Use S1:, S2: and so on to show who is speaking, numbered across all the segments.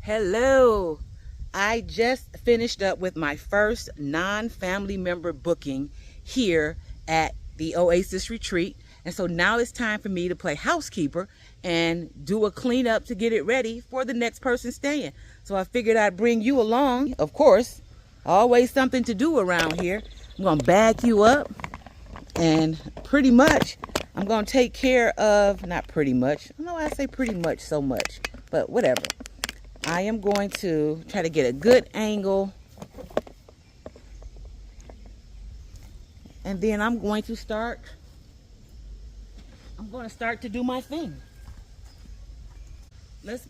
S1: Hello. I just finished up with my first non-family member booking here at the Oasis Retreat. And so now it's time for me to play housekeeper and do a cleanup to get it ready for the next person staying. So I figured I'd bring you along. Of course, always something to do around here. I'm going to bag you up and pretty much I'm going to take care of, not pretty much, I don't know why I say pretty much so much, but whatever. I am going to try to get a good angle, and then I'm going to start to do my thing. Let's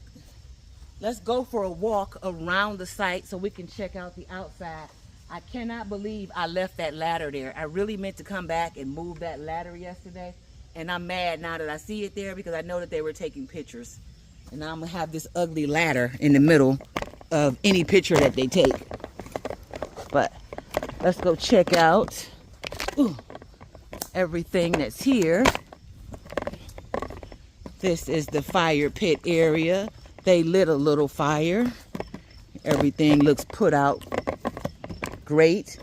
S1: go for a walk around the site so we can check out the outside. I cannot believe I left that ladder there. I really meant to come back and move that ladder yesterday, and I'm mad now that I see it there because I know that they were taking pictures. And now I'm going to have this ugly ladder in the middle of any picture that they take. But let's go check out everything that's here. This is the fire pit area. They lit a little fire. Everything looks put out great.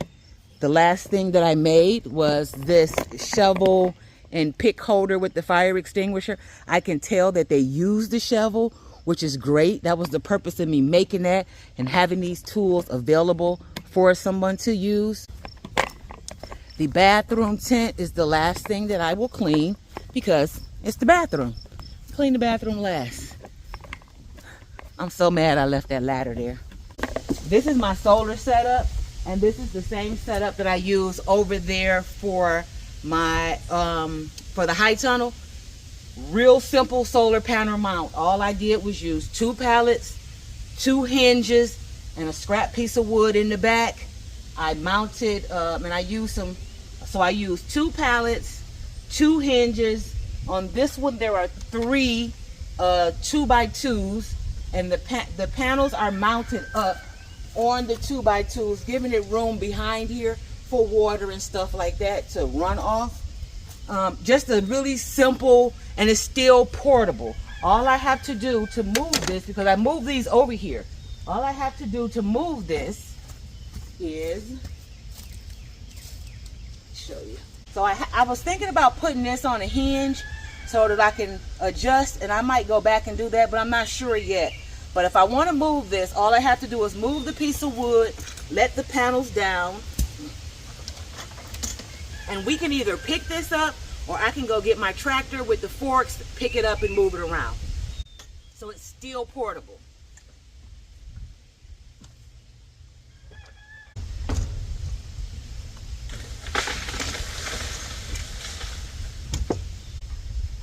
S1: The last thing that I made was this shovel and pick holder with the fire extinguisher. I can tell that they use the shovel, which is great. That was the purpose of me making that and having these tools available for someone to use. The bathroom tent is the last thing that I will clean because it's the bathroom. Clean the bathroom last. I'm so mad I left that ladder there. This is my solar setup, and this is the same setup that I use over there for my for the high tunnel. Real simple solar panel mount. All I did was use 2 pallets, 2 hinges, and a scrap piece of wood in the back. I mounted and I used I used 2 pallets, 2 hinges. On this one there are 3 2x2s, and the panels are mounted up on the 2x2s, giving it room behind here for water and stuff like that to run off. Just a really simple, and it's still portable. All I have to do to move this, because I moved these over here, all I have to do to move this is show you. So I was thinking about putting this on a hinge so that I can adjust, and I might go back and do that, but I'm not sure yet. But if I want to move this, all I have to do is move the piece of wood, let the panels down, and we can either pick this up or I can go get my tractor with the forks, pick it up and move it around. So it's still portable.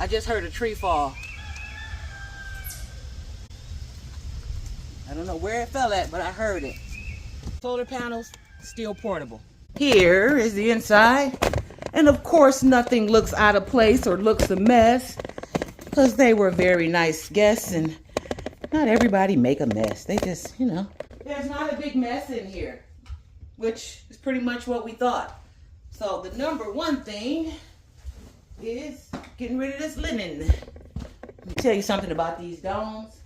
S1: I just heard a tree fall. I don't know where it fell at, but I heard it. Solar panels, still portable. Here is the inside. And of course, nothing looks out of place or looks a mess because they were very nice guests, and not everybody make a mess. They just, there's not a big mess in here, which is pretty much what we thought. So the number one thing is getting rid of this linen. Let me tell you something about these domes.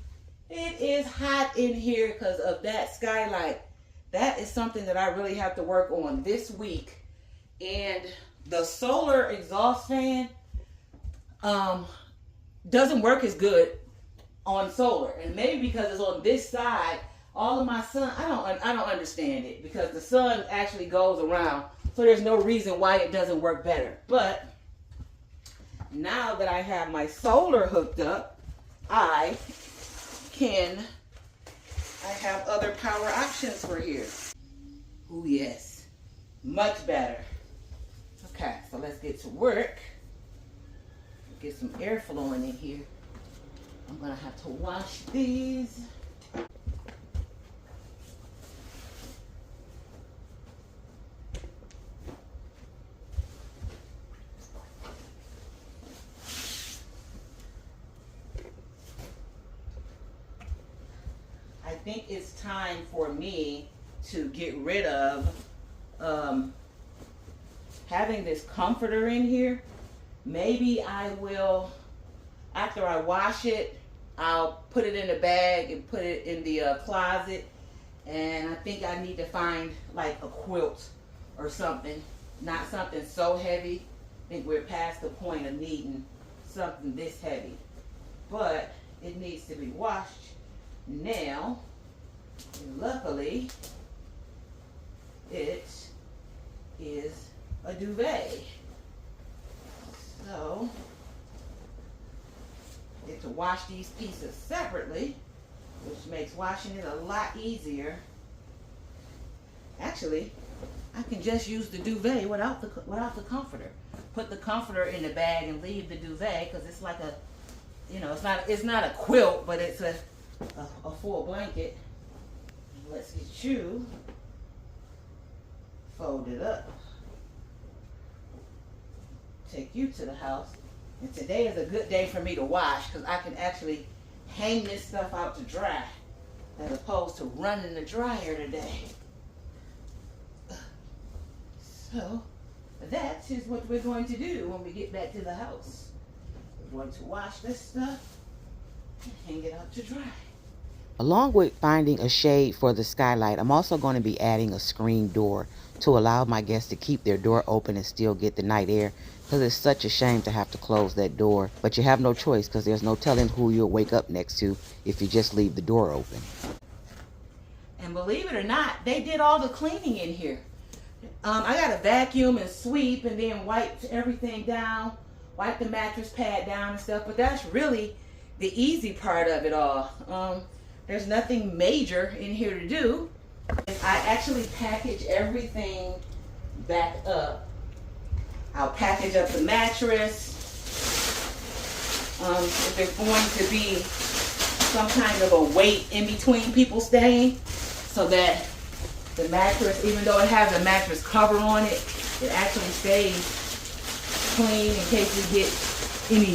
S1: It is hot in here because of that skylight. That is something that I really have to work on this week. And the solar exhaust fan doesn't work as good on solar. And maybe because it's on this side, all of my sun, I don't understand it, because the sun actually goes around. So there's no reason why it doesn't work better. But now that I have my solar hooked up, I have other power options for here. Oh yes, much better. Okay, so let's get to work. Get some air flowing in here. I'm gonna have to wash these. I think it's time for me to get rid of having this comforter in here. Maybe I will, after I wash it, I'll put it in a bag and put it in the closet. And I think I need to find like a quilt or something, not something so heavy. I think we're past the point of needing something this heavy, but it needs to be washed now. And luckily, it is a duvet. So, I get to wash these pieces separately, which makes washing it a lot easier. Actually, I can just use the duvet without the comforter. Put the comforter in the bag and leave the duvet, because it's like a, you know, it's not a quilt, but it's a full blanket. Let's get you folded up. Take you to the house. And today is a good day for me to wash, because I can actually hang this stuff out to dry as opposed to running the dryer today. So that is what we're going to do when we get back to the house. We're going to wash this stuff and hang it out to dry. Along with finding a shade for the skylight, I'm also going to be adding a screen door to allow my guests to keep their door open and still get the night air, because it's such a shame to have to close that door. But you have no choice, because there's no telling who you'll wake up next to if you just leave the door open. And believe it or not, they did all the cleaning in here. I got to vacuum and sweep and then wipe everything down, wipe the mattress pad down and stuff, but that's really the easy part of it all. There's nothing major in here to do. I actually package everything back up. I'll package up the mattress. If there's going to be some kind of a weight in between people staying, so that the mattress, even though it has a mattress cover on it, it actually stays clean in case we get any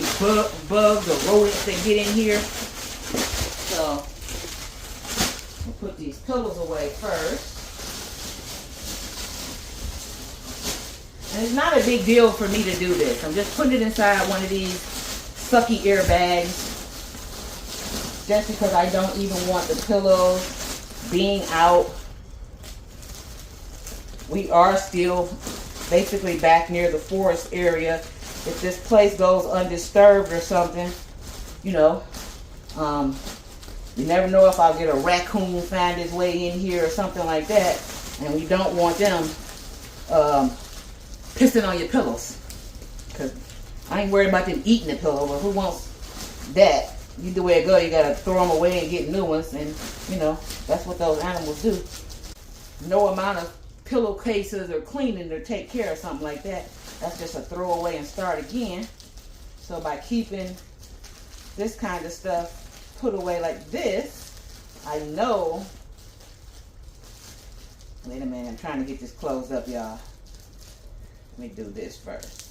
S1: bugs or rodents that get in here. So we'll put these pillows away first. And it's not a big deal for me to do this. I'm just putting it inside one of these sucky air bags, just because I don't even want the pillows being out. We are still basically back near the forest area. If this place goes undisturbed or something, you know, you never know if I'll get a raccoon find his way in here or something like that. And we don't want them pissing on your pillows. Because I ain't worried about them eating the pillow, but who wants that? Either way it go, you gotta throw them away and get new ones. And, you know, that's what those animals do. No amount of pillowcases or cleaning to take care of something like that. That's just a throwaway and start again. So by keeping this kind of stuff put away like this, I know. Wait a minute, I'm trying to get this closed up, y'all. Let me do this first.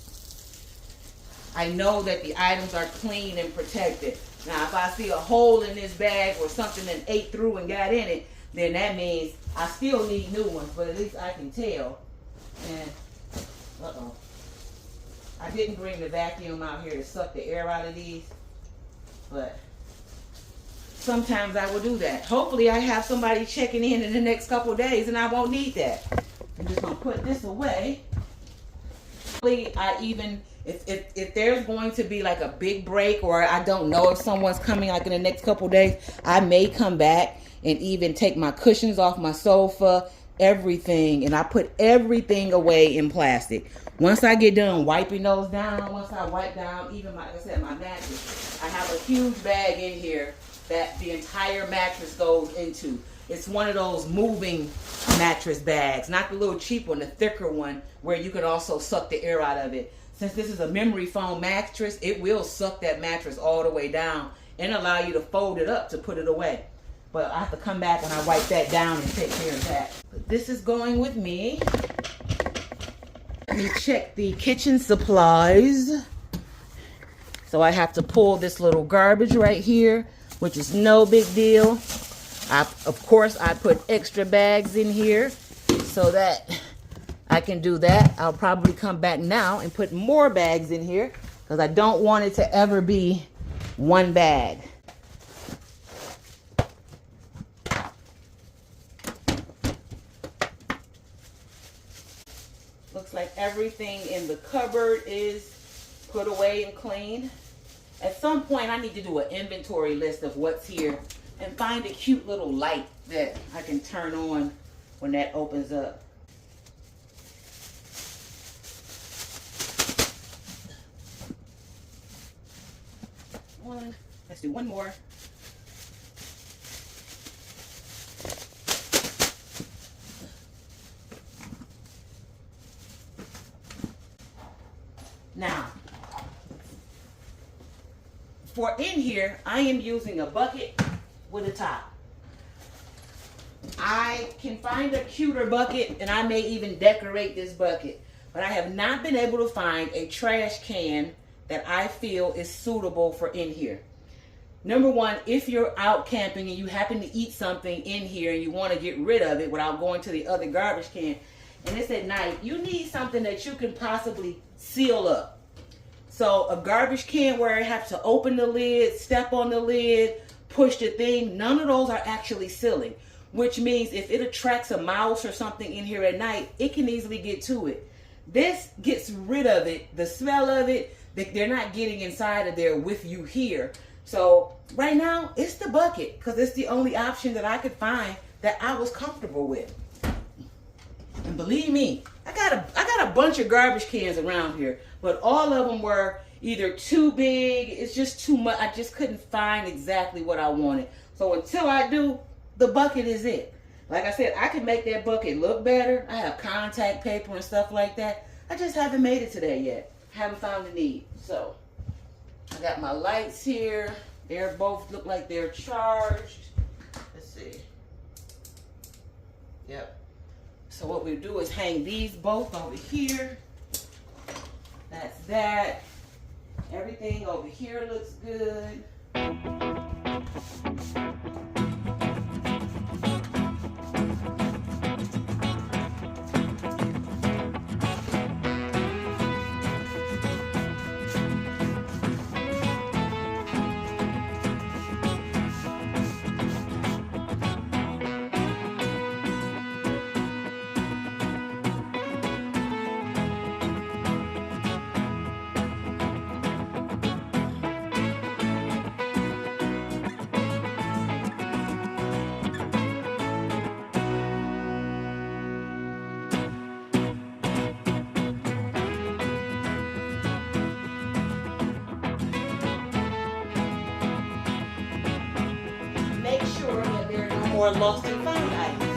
S1: I know that the items are clean and protected. Now, if I see a hole in this bag or something that ate through and got in it, then that means I still need new ones, but at least I can tell. And, uh-oh. I didn't bring the vacuum out here to suck the air out of these, but sometimes I will do that. Hopefully I have somebody checking in the next couple of days and I won't need that. I'm just going to put this away. If there's going to be like a big break, or I don't know if someone's coming like in the next couple of days, I may come back and even take my cushions off my sofa, everything, and I put everything away in plastic. Once I get done wiping those down, once I wipe down even my, like I said, my mattress, I have a huge bag in here that the entire mattress goes into. It's one of those moving mattress bags, not the little cheap one, the thicker one, where you can also suck the air out of it. Since this is a memory foam mattress, it will suck that mattress all the way down and allow you to fold it up to put it away. But I have to come back and I wipe that down and take care of that. But this is going with me. Let me check the kitchen supplies. So I have to pull this little garbage right here, which is no big deal. Of course, I put extra bags in here so that I can do that. I'll probably come back now and put more bags in here because I don't want it to ever be one bag. Looks like everything in the cupboard is put away and cleaned. At some point, I need to do an inventory list of what's here and find a cute little light that I can turn on when that opens up. Let's do one more. Now, for in here, I am using a bucket with a top. I can find a cuter bucket, and I may even decorate this bucket, but I have not been able to find a trash can that I feel is suitable for in here. Number one, if you're out camping and you happen to eat something in here and you want to get rid of it without going to the other garbage can, and it's at night, you need something that you can possibly seal up. So a garbage can where I have to open the lid, step on the lid, push the thing, none of those are actually sealing, which means if it attracts a mouse or something in here at night, it can easily get to it. This gets rid of it, the smell of it. They're not getting inside of there with you here. So right now, it's the bucket because it's the only option that I could find that I was comfortable with. And believe me, I got a bunch of garbage cans around here, but all of them were either too big, it's just too much. I just couldn't find exactly what I wanted. So until I do, the bucket is it. Like I said, I can make that bucket look better. I have contact paper and stuff like that. I just haven't made it today yet. Haven't found the need. So I got my lights here. They're both look like they're charged. Let's see. Yep. So what we do is hang these both over here. That's that. Everything over here looks good. Make sure that there are no more lost and found items.